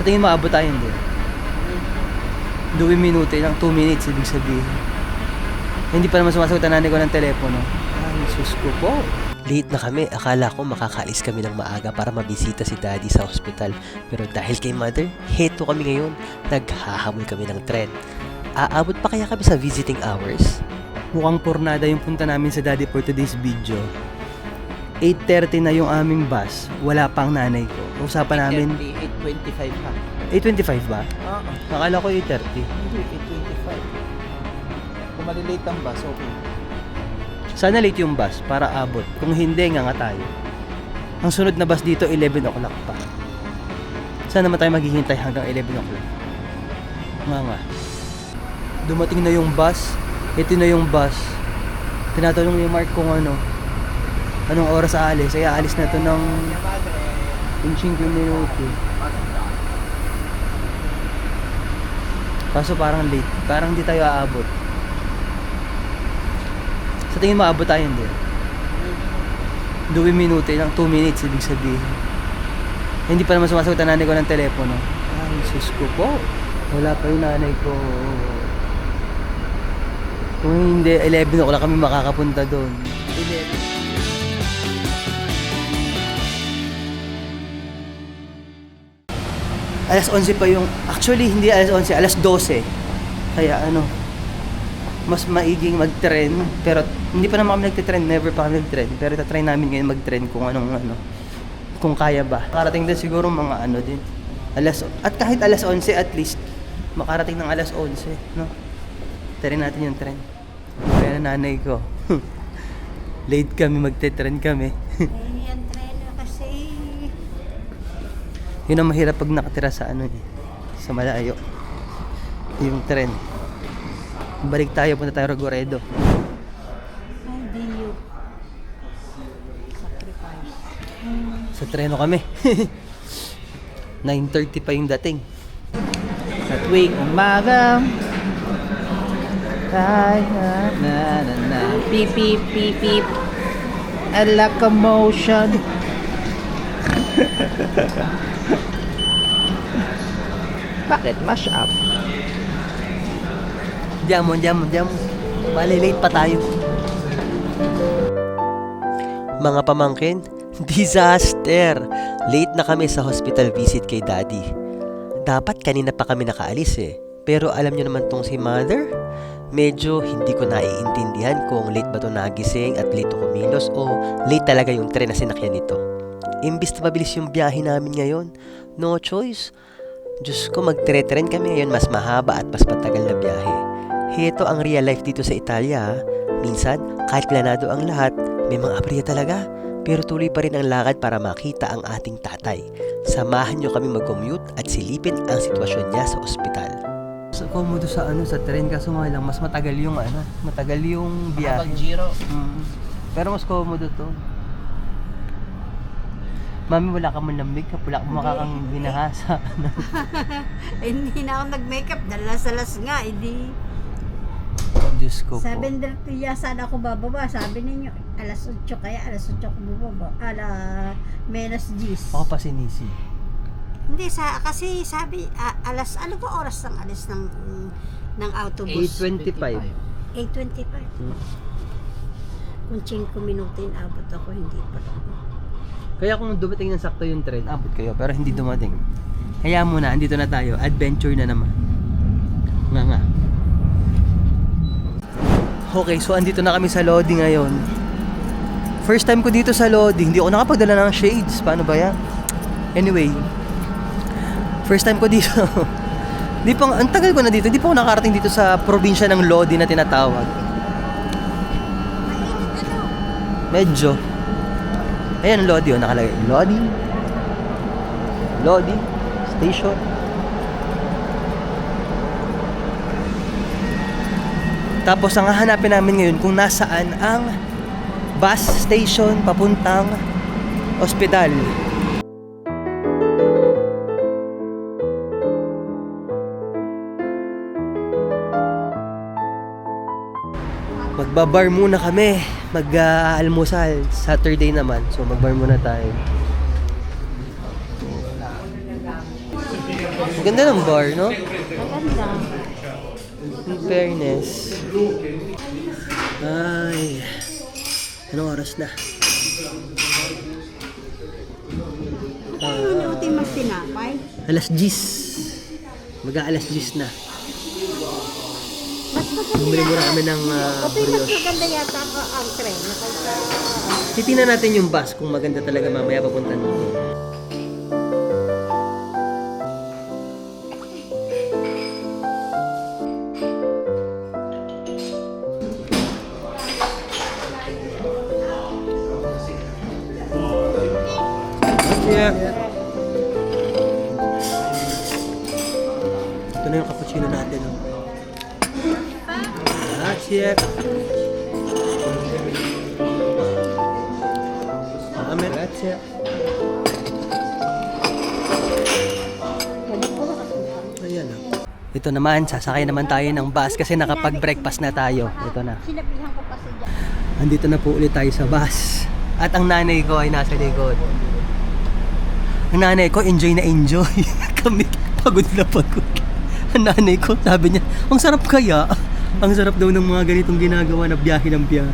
Sa tingin mo, abot tayo hindi? 2 minuto lang, 2 minutes ibig sabihin. Hindi pa naman sumasagot ang nanay ko ng telepono. Ay, sus ko po. Late na kami, akala ko makakaalis kami ng maaga para mabisita si Daddy sa hospital. Pero dahil kay Mother, heto kami ngayon. Naghahabol kami ng tren. Aabot pa kaya kami sa visiting hours? Mukhang pornada yung punta namin sa Daddy for today's video. 8:30 na yung aming bus. Wala pang nanay ko. Usapan namin, 8:25 ha. 8:25 ba? Oo. Nakala ko 8:30. Hindi, 8:25. Kung malilate ang bus, okay. Sana late yung bus para abot. Kung hindi, nga tayo. Ang sunod na bus dito, 11 o'clock pa. Saan naman tayo maghihintay hanggang 11 o'clock? Nga. Dumating na yung bus. Ito na yung bus. Tinatanong ni Mark kung anong oras aalis. Ay aalis na to ng 5 minuto. Kaso parang late. Parang di tayo aabot. Sa tingin mo, abot tayo hindi? 2 minuto lang, 2 minutes ibig sabihin. Hindi pa naman sumasagot ang nanay ko ng telepono. Ay, sus ko po. Wala pa yung nanay ko. Kung hindi, 11 o'clock kami makakapunta doon. 11. Alas 11 pa yung... Actually, hindi alas 11, alas 12. Kaya mas maiging mag-tren. Pero hindi pa naman kami nagtitren, never pa kami nag-tren. Pero itatry namin ngayon mag-tren kung kung kaya ba. Makarating din siguro mga din. At kahit alas 11 at least, makarating ng alas 11, no? Try natin yung tren. Kaya na nanay ko. Late kami, magte-tren kami. Yan tren kasi. Yun ang mahirap pag nakatira sa sa malayo. Yung tren. Balik tayo, punta tayo Rogoredo. Ay, di you. Sacrifice. Sa treno kami. 9:30 pa yung dating. Sa tuwing umaga, na beep beep beep beep, a locomotion. Bakit? Mash up. Diyan mo. Bali, late pa tayo. Mga pamangkin, disaster! Late na kami sa hospital visit kay Daddy. Dapat kanina pa kami nakaalis Pero alam nyo naman tong si Mother? Medyo hindi ko naiintindihan kung late ba ito nagising at late ko kumilos o late talaga yung tren na sinakyan nito. Imbis na mabilis yung biyahe namin ngayon, no choice. Diyos ko, magtre-tren kami ngayon, mas mahaba at mas patagal na biyahe. Heto ang real life dito sa Italia. Minsan, kahit planado ang lahat, may mga aberya talaga. Pero tuloy pa rin ang lakad para makita ang ating tatay. Samahan nyo kami mag-commute at silipin ang sitwasyon niya sa ospital. So, komodo sa tren, kaso nga lang, mas matagal yung biyahe. Pag-giro. Pero mas komodo to. Mami, wala ka man ng makeup, wala ka makakang binahasa. Hindi na ako nag-makeup. Dalas-dalas nga. Hindi. Diyos ko po. 7:30 sana ako bababa. Sabi ninyo, alas 8 kaya alas 8 ako bubaba. Menos 10. Ako pa si Nisi. Hindi, kasi sabi, ano ba oras ng alis ng autobus? 8:25. 8:25. Kung 5 minuto abot ako, hindi pa. Kaya kung dumating ng sakto yung tren, abot kayo. Pero hindi dumating. Kaya muna, andito na tayo. Adventure na naman. Nga. Okay, so andito na kami sa Lodi ngayon. First time ko dito sa Lodi. Hindi ako nakapagdala ng shades. Paano ba yan? Anyway, first time ko dito. Ang tagal ko na dito. Hindi pa ako nakarating dito sa probinsya ng Lodi na tinatawag. Medyo. Ayan ang Lodi, nakalagay. Lodi Station. Tapos ang hahanapin namin ngayon kung nasaan ang bus station papuntang ospital. Magbabar muna kami. Mag-almusal. Saturday naman. So magbar muna tayo. Ang ganda ng bar, no? Maganda. In fairness. Ay. Anong oras na? Ano yung timang tinapay? Alas 10. Mag-aalas 10 na. Mas maganda Bumili muna kami ng Kasi mas brioche. maganda yata ang tren. Kaysa... Titingnan natin yung bus kung maganda talaga mamaya papunta doon. Yeah. Ito na yung cappuccino natin. Oh. Grazie. Grazie. Ayan na. Ito naman, sasakay naman tayo ng bus kasi nakapag-breakfast na tayo. Ito na. Sinabihan ko pa si Jan. Andito na po ulit tayo sa bus. At ang nanay ko ay nasa likod. Ang nanay ko, enjoy na enjoy. Kami, pagod na pagod. Ang nanay ko, sabi niya, ang sarap kaya. Ang sarap daw ng mga ganitong ginagawa na biyahe ng biyahe.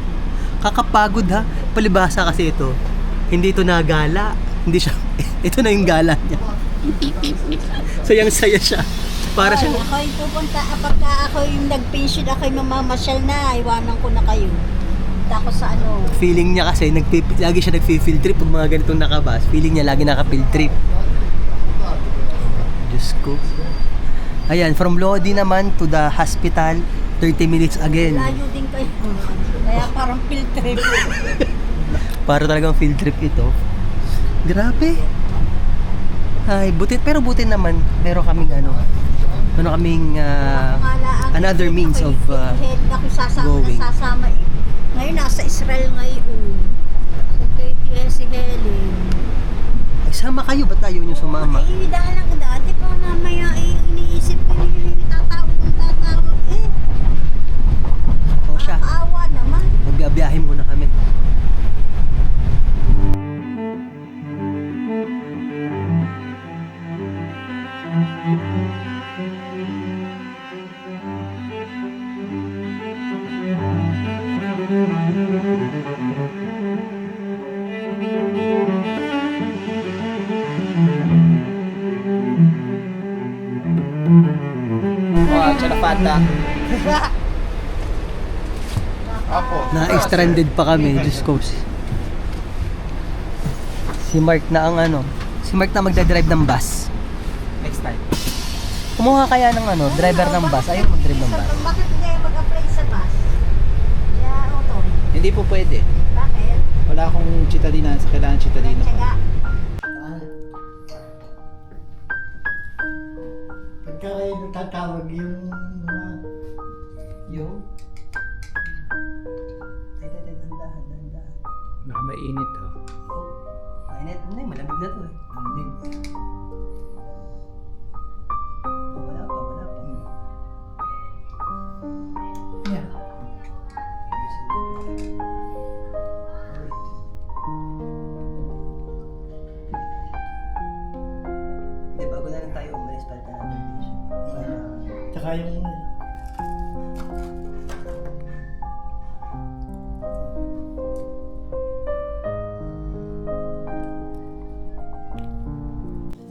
Kakapagod ha. Palibhasa kasi ito. Hindi ito nagala. Hindi siya, ito na yung gala niya. Sayang-saya siya. Para siya, Ako'y pupunta, pagka ako yung nag-pension, ako'y mamamasyal na, iwanan ko na kayo. Punta ako sa ano. feeling niya kasi, lagi siya nag-field trip pag mga ganitong nakabas. Feeling niya lagi naka-field trip. Diyos ko. Ayan, from Lodi naman to the hospital, 30 minutes again. Layo din kayo. Kaya parang field trip. Para talagang field trip ito. Grabe. Ay, pero buti naman, meron kaming another means of Ako going. nasasama eh. Ngayon nasa Israel ngayon. Si Helen. Ay, sama kayo, ba't ayaw nyo sumama? Ay, dahil lang dati pa mamaya iniisip ko yung tatawag eh. O siya, Kaawa naman. magbiyahe muna kami. Oh, tsaka Fanta. Apo. Na-stranded pa kami, Diyos ko. Si Mark na si Mark na magdadrive ng bus. Next time. Kumuha kaya ng driver ng bus. Ayaw mag-drive ng bus. Bakit hindi kayo mag-apply sa bus? Kaya auto. Hindi po pwede. Bakit? Wala akong chitadina sa kailangan chitadina po. Tsaga. Pagka kayo tatawag yung mga... Yung? Ay, dandahan. Baka mainit oh. Mainit. Hindi, malamig na to eh. Malamig. Wala pa. Yeah. Hindi, bago na lang tayo umalis pa natin station. Tsaka yung...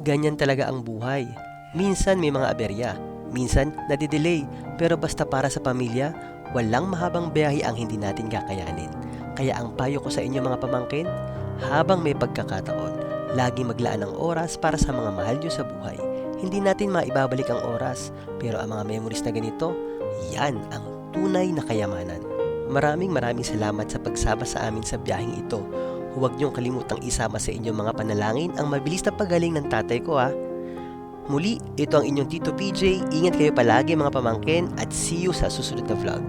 Ganyan talaga ang buhay. Minsan may mga aberya, minsan nadidelay, pero basta para sa pamilya, walang mahabang biyahe ang hindi natin kakayanin. Kaya ang payo ko sa inyo mga pamangkin, habang may pagkakataon, lagi maglaan ng oras para sa mga mahal nyo sa buhay. Hindi natin maibabalik ang oras, pero ang mga memories na ganito, yan ang tunay na kayamanan. Maraming salamat sa pagsama sa amin sa biyaheng ito. Huwag niyong kalimutang isama sa inyong mga panalangin ang mabilis na pagaling ng tatay ko ha. Muli, ito ang inyong Tito PJ. Ingat kayo palagi mga pamangkin at see you sa susunod na vlog.